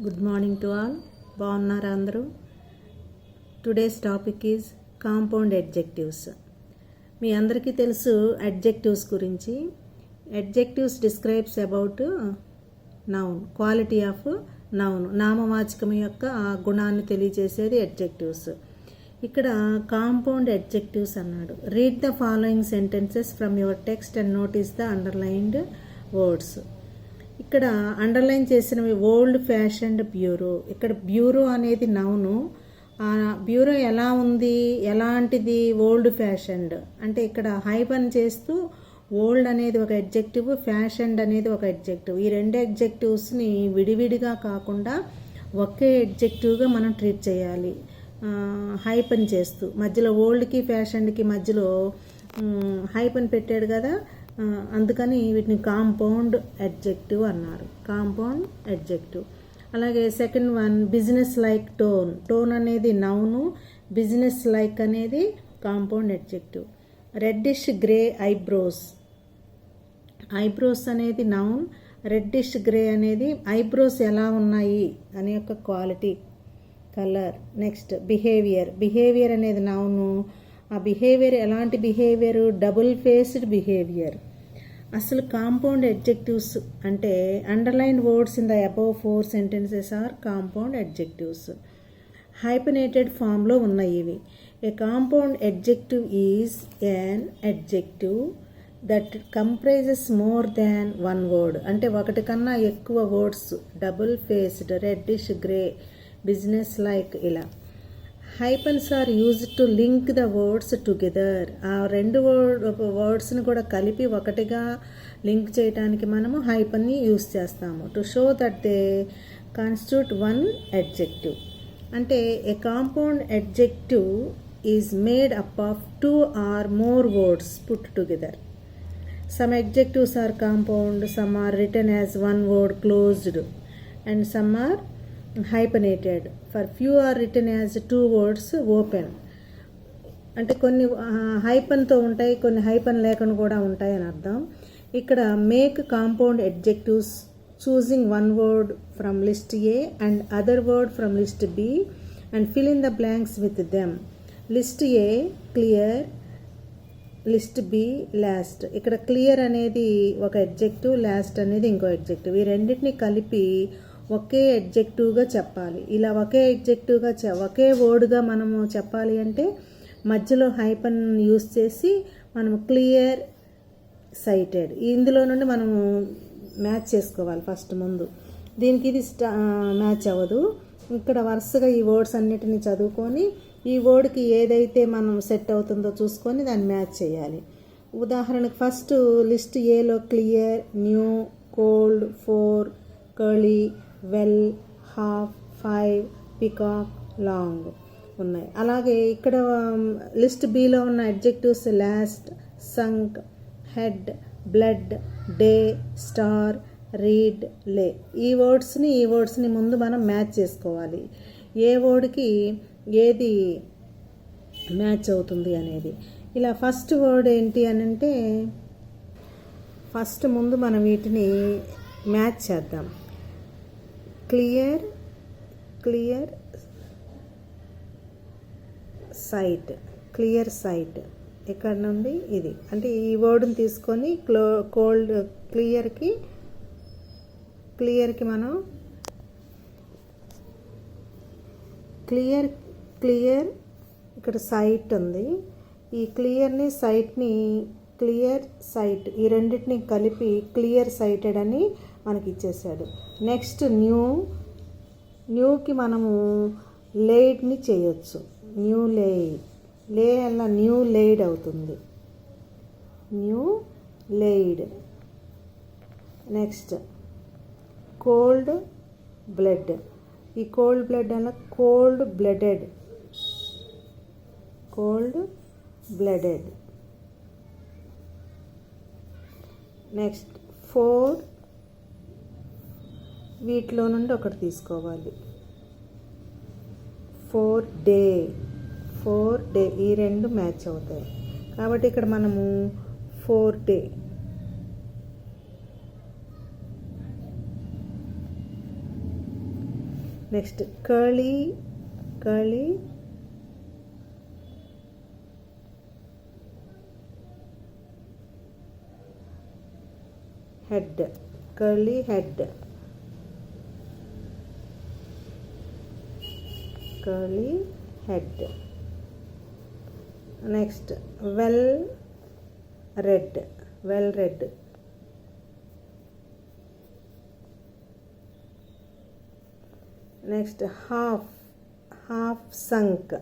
Good morning to all. బాగున్నారా అందరూ? Today's topic is compound adjectives. మీ అందరికీ తెలుసు అడ్జెక్టివ్స్ గురించి. Adjectives describes about noun, quality of noun, నామవాచకం యొక్క ఆ గుణాన్ని తెలియజేసేది అడ్జెక్టివ్స్. ఇక్కడ కాంపౌండ్ అడ్జెక్టివ్స్ అన్నాడు. Read the following sentences from your text and notice the underlined words. ఇక్కడ అండర్లైన్ చేసినవి ఓల్డ్ ఫ్యాషన్డ్ బ్యూరో. ఇక్కడ బ్యూరో అనేది నౌను. ఆ బ్యూరో ఎలా ఉంది, ఎలాంటిది? Old fashioned. అంటే ఇక్కడ హైపన్ చేస్తూ ఓల్డ్ అనేది ఒక అడ్జెక్టివ్, ఫ్యాషన్డ్ అనేది ఒక అడ్జెక్టివ్. ఈ రెండు అడ్జెక్టివ్స్ని విడివిడిగా కాకుండా ఒకే అడ్జెక్టివ్గా మనం ట్రీట్ చేయాలి. హైపన్ చేస్తూ మధ్యలో ఓల్డ్కి ఫ్యాషన్డ్కి మధ్యలో హైపన్ పెట్టాడు కదా, అందుకని వీటిని కాంపౌండ్ అడ్జెక్టివ్ అన్నారు. Compound adjective. అలాగే second one business like tone. Tone అనేది నౌను, బిజినెస్ లైక్ అనేది compound adjective. Reddish grey eyebrows. Eyebrows అనేది నౌన్, రెడ్డిష్ గ్రే అనేది ఐబ్రోస్ ఎలా ఉన్నాయి అనే యొక్క quality, colour. Next behaviour. Behaviour అనేది నౌను. ఆ బిహేవియర్ ఎలాంటి బిహేవియర్? Double faced behaviour. అసలు కాంపౌండ్ అడ్జెక్టివ్స్ అంటే underlined words in the above 4 sentences are compound adjectives. Hyphenated ఫామ్లో ఉన్నాయి ఇవి. ఏ compound adjective is an adjective that comprises more than one word. అంటే ఒకటి కన్నా ఎక్కువ words. Double faced, reddish grey, business like ఇలా. Hyphens are used to link the words together. ఆ రెండు వర్డ్స్ని కూడా కలిపి ఒకటిగా లింక్ చేయడానికి మనము హైపన్ని యూజ్ చేస్తాము. To show that they constitute one adjective. అంటే a compound adjective is made up of 2 or more words put together. Some adjectives are compound, some are written as one word closed, and some are hyphenated. For few are written as 2 words open. అంటే కొన్ని హైపన్తో ఉంటాయి, కొన్ని hyphen లేకుండా కూడా ఉంటాయి అని అర్థం. ఇక్కడ make compound adjectives choosing one word from list A and other word from list B and fill in the blanks with them. List A clear, list B last. ఇక్కడ క్లియర్ అనేది ఒక అడ్జెక్టివ్, లాస్ట్ అనేది ఇంకో adjective. ఈ రెండింటిని కలిపి ఒకే అడ్జెక్టివ్గా చెప్పాలి. ఇలా ఒకే అడ్జెక్టివ్గా ఒకే వర్డ్గా మనము చెప్పాలి అంటే మధ్యలో హైపన్ యూస్ చేసి మనము క్లియర్, సైటెడ్ ఇందులో నుండి మనము మ్యాచ్ చేసుకోవాలి ఫస్ట్ ముందు. దీనికి ఇది మ్యాచ్ అవ్వదు. ఇక్కడ వరుసగా ఈ వర్డ్స్ అన్నిటిని చదువుకొని ఈ వర్డ్కి ఏదైతే మనం సెట్ అవుతుందో చూసుకొని దాన్ని మ్యాచ్ చేయాలి. ఉదాహరణకు ఫస్ట్ లిస్ట్ ఏలో clear, new, cold, 4, curly, well, half, 5, peacock, long ఉన్నాయి. అలాగే ఇక్కడ లిస్ట్ బిలో ఉన్న adjectives last, sunk, head, blood, day, star, read, lay. ఈ వర్డ్స్ని ముందు మనం మ్యాచ్ చేసుకోవాలి. ఏ వర్డ్కి ఏది మ్యాచ్ అవుతుంది అనేది. ఇలా ఫస్ట్ వర్డ్ ఏంటి అని అంటే ఫస్ట్ ముందు మనం వీటిని మ్యాచ్ చేద్దాం. Clear, clear sight, clear sight. ఇక్కడ నుండి ఇది అంటే ఈ వర్డ్ని తీసుకొని కోల్డ్, క్లియర్కి మనం క్లియర్ ఇక్కడ సైట్ ఉంది. ఈ క్లియర్ని, సైట్ని, క్లియర్ సైట్ ఈ రెండింటిని కలిపి క్లియర్ సైటెడ్ అని మనకి ఇచ్చేసాడు. నెక్స్ట్ న్యూకి మనము లేడ్ని చేయొచ్చు. న్యూ లే అలా న్యూ లేడ్ అవుతుంది. New laid. Next cold blood. ఈ కోల్డ్ బ్లడ్ అలా cold blooded, cold blooded. Next 4 వీటిలో నుండి ఒకటి తీసుకోవాలి. 4 డే ఈ రెండు మ్యాచ్ అవుతాయి కాబట్టి ఇక్కడ మనము 4 day. Next curly head, curly head, curly head. Next well read, next half sunk,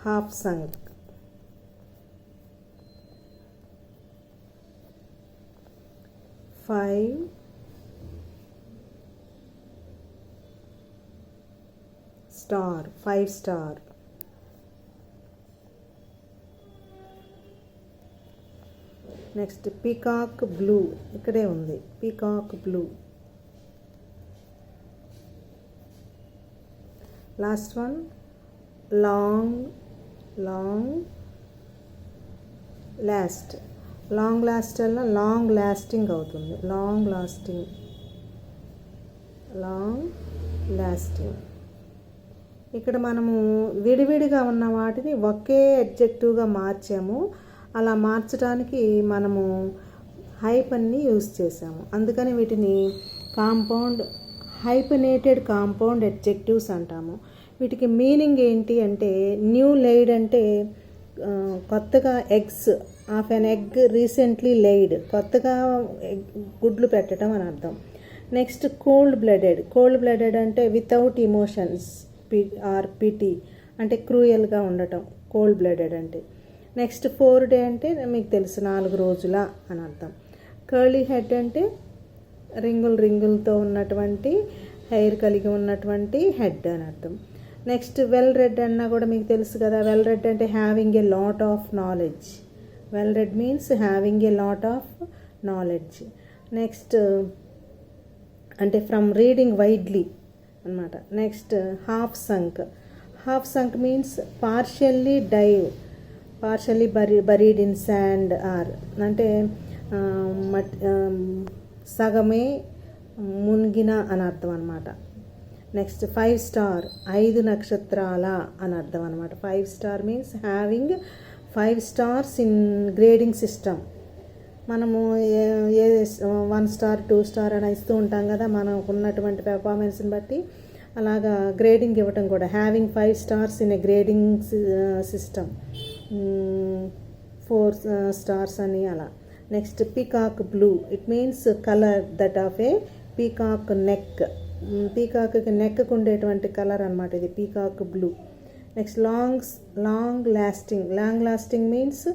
5 star. Next peacock blue, ఇక్కడే ఉంది peacock blue. Last one long last వల్ల లాంగ్ లాస్టింగ్ అవుతుంది. Long lasting. ఇక్కడ మనము విడివిడిగా ఉన్న వాటిని ఒకే అడ్జెక్టివ్గా మార్చాము. అలా మార్చడానికి మనము హైపన్ని యూజ్ చేసాము. అందుకని వీటిని హైపనేటెడ్ కాంపౌండ్ అడ్జెక్టివ్స్ అంటాము. వీటికి మీనింగ్ ఏంటి అంటే, న్యూ లెయిడ్ అంటే కొత్తగా eggs of an egg recently laid, కొత్తగా గుడ్లు పెట్టడం అని అర్థం. నెక్స్ట్ కోల్డ్ బ్లడెడ్ అంటే వితౌట్ ఇమోషన్స్ ఆర్ పిటీ, అంటే క్రూయల్గా ఉండటం కోల్డ్ బ్లడెడ్ అంటే. నెక్స్ట్ 4 డే అంటే మీకు తెలుసు 4 రోజుల అని అర్థం. కర్లీ హెడ్ అంటే రింగులతో ఉన్నటువంటి హెయిర్ కలిగి ఉన్నటువంటి హెడ్ అని అర్థం. నెక్స్ట్ వెల్ రెడ్ అన్నా కూడా మీకు తెలుసు కదా, వెల్ రెడ్ అంటే having a lot of knowledge. Well read means having a lot of knowledge. Next అంటే ఫ్రమ్ రీడింగ్ వైడ్లీ అనమాట. Next half sunk means partially buried in sand or, అంటే సగమే మునిగిన అని అర్థం అనమాట. నెక్స్ట్ 5 star 5 నక్షత్రాల అని అర్థం అనమాట. 5 star means having 5 stars in grading system. మనము 1 star 2 star అని ఇస్తూ ఉంటాం కదా మనకు ఉన్నటువంటి పెర్ఫార్మెన్స్ని బట్టి. అలాగా గ్రేడింగ్ ఇవ్వటం కూడా having 5 stars in a grading system, 4 stars అని అలా. Next peacock blue, it means colour that of a peacock neck. పీకాక్కి నెక్కు ఉండేటువంటి కలర్ అనమాట ఇది peacock blue. Next long lasting means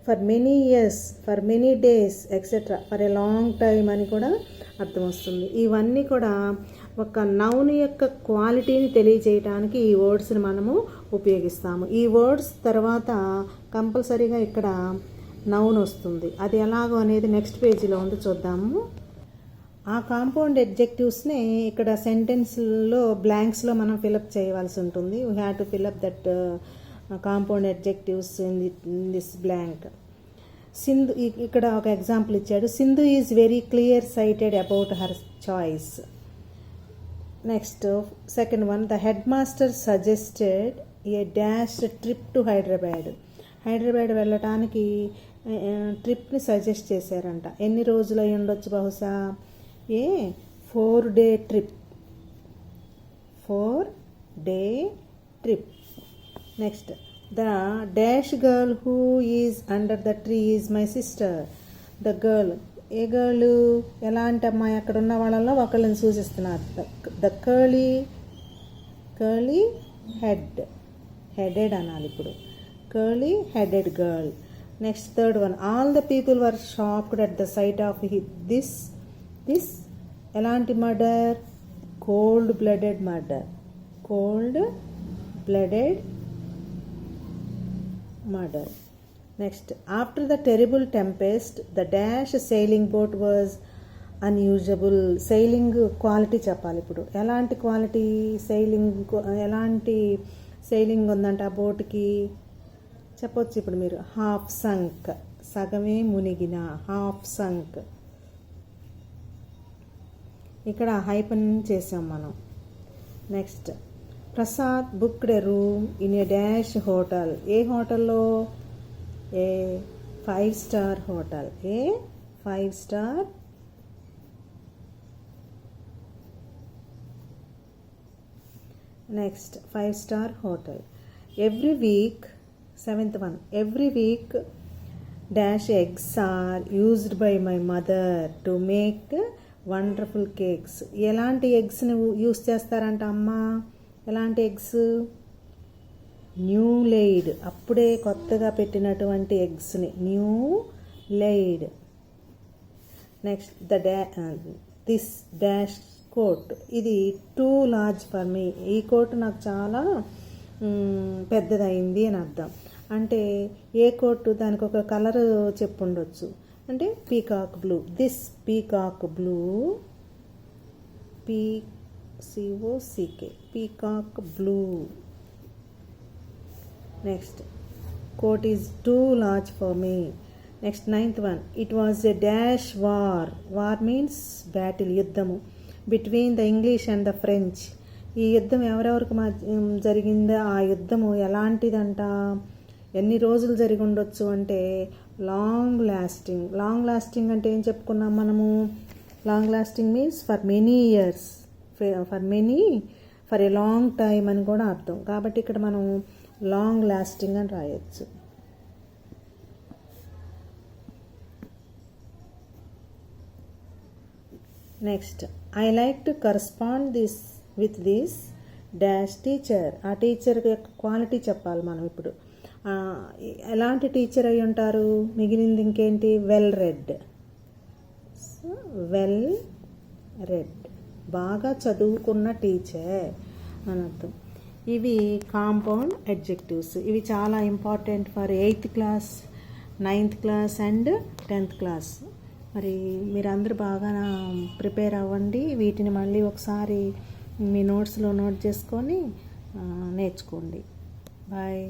for many years, for many days etcetera, for a long time అని కూడా అర్థం వస్తుంది. ఇవన్నీ కూడా ఒక నౌన్ యొక్క క్వాలిటీని తెలియజేయడానికి ఈ వర్డ్స్ని మనము ఉపయోగిస్తాము. ఈ వర్డ్స్ తర్వాత కంపల్సరీగా ఇక్కడ నౌన్ వస్తుంది. అది ఎలాగో అనేది నెక్స్ట్ పేజీలో ఉంది, చూద్దాము. ఆ కాంపౌండ్ అడ్జెక్టివ్స్ని ఇక్కడ సెంటెన్స్లో బ్లాంక్స్లో మనం ఫిలప్ చేయవలసి ఉంటుంది. We have to fill up that compound adjectives in this blank. Sindhu, ఇక్కడ ఒక ఎగ్జాంపుల్ ఇచ్చాడు. Sindhu is very clear sighted about her choice. Next second one, the head master suggested a dash trip to Hyderabad వెళ్ళటానికి ట్రిప్ని suggest చేశారంట. ఎన్ని రోజులు అయి ఉండొచ్చు బహుశా? 4 day trip. Next the dash girl who is under the tree is my sister. The girl, A girl, ఎలాంటి అమ్మాయి? అక్కడ ఉన్న వాళ్ళలో ఒకళ్ళని సూచిస్తున్నారు. ద కర్లీ హెడెడ్ అనాలి ఇప్పుడు. Curly headed girl. Next third one, all the people were shocked at the sight of this ఎలాంటి murder? Cold blooded murder. Next after the terrible tempest the dash sailing boat was unusable. Sailing quality చెప్పాలి ఇప్పుడు. ఎలాంటి quality? ఎలాంటి sailing ఉందంట ఆ బోట్కి చెప్పొచ్చు ఇప్పుడు మీరు. హాఫ్ సంక్, సగమే మునిగిన, హాఫ్ సంక్. ఇక్కడ హైపన్ చేసాం మనం. Next Prasad booked a room in a dash hotel. ఏ హోటల్లో? A 5-star hotel. A 5-star next 5-star hotel. Every week 7th one. Every week dash eggs are used by my mother to make wonderful cakes. ఎలాంటి ఎగ్స్ని use చేస్తారంట అమ్మ? ఎలాంటి eggs? New లేయిడ్, అప్పుడే కొత్తగా పెట్టినటువంటి ఎగ్స్ని new laid. Next this dash coat. ఇది టూ లార్జ్ ఫర్ మీ. ఈ కోట్ నాకు చాలా పెద్దదైంది అని అర్థం. అంటే ఏ కోట్, దానికి ఒక కలర్ చెప్పుండొచ్చు. అంటే peacock blue. This peacock blue, PCOCK, peacock blue. Next coat is too large for me. Next 9th one. It was a dash war. War means battle, యుద్ధము. Between the English and the French. ఈ యుద్ధం ఎవరెవరికి జరిగిందో ఆ యుద్ధము ఎలాంటిదంట? ఎన్ని రోజులు జరిగి ఉండొచ్చు అంటే లాంగ్ లాస్టింగ్. లాంగ్ లాస్టింగ్ అంటే ఏం చెప్పుకున్నాం మనము? Long lasting means for many years, for a long time అని కూడా అర్థం. కాబట్టి ఇక్కడ మనం లాంగ్ లాస్టింగ్ అని రాయొచ్చు. Next I like to correspond with this dash teacher. ఆ టీచర్ యొక్క క్వాలిటీ చెప్పాలి మనం ఇప్పుడు. ఎలాంటి టీచర్ అయి ఉంటారు? మిగిలింది ఇంకేంటి? Well read. వెల్ రెడ్, బాగా చదువుకున్న టీచర్ అని అర్థం. ఇవి కాంపౌండ్ అడ్జెక్టివ్స్. ఇవి చాలా important for 8th class, 9th class and 10th class. మరి మీరందరూ బాగా ప్రిపేర్ అవ్వండి. వీటిని మళ్ళీ ఒకసారి మీ నోట్స్లో నోట్ చేసుకొని నేర్చుకోండి. బాయ్.